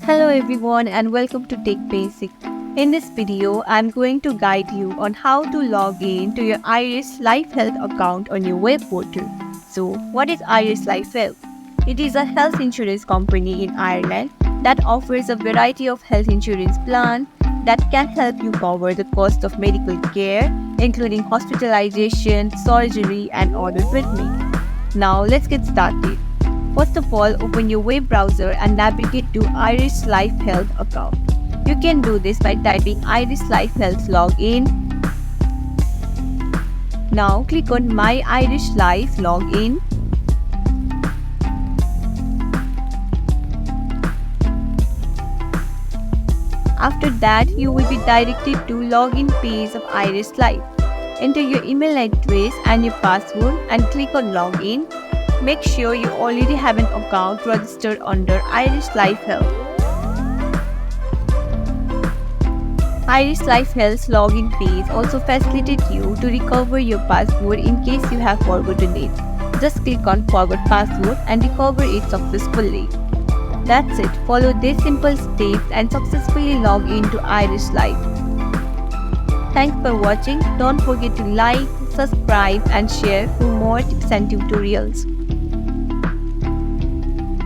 Hello everyone and welcome to Tech Basic. In this video, I'm going to guide you on how to log in to your Iris Life Health account on your web portal. So, what is Iris Life Health? It is a health insurance company in Ireland that offers a variety of health insurance plans that can help you cover the cost of medical care, including hospitalization, surgery, and other treatment. Now, let's get started. First of all, open your web browser and navigate to Iris Life Health account. You can do this by typing Iris Life Health Login. Now click on My Iris Life Login. After that, you will be directed to login page of Iris Life. Enter your email address and your password and click on Login. Make sure you already have an account registered under Iris Life Health. Iris Life Health's login page also facilitates you to recover your password in case you have forgotten it. Just click on Forgot Password and recover it successfully. That's it. Follow these simple steps and successfully log into Iris Life. Thanks for watching. Don't forget to like, subscribe and share for more tips and tutorials.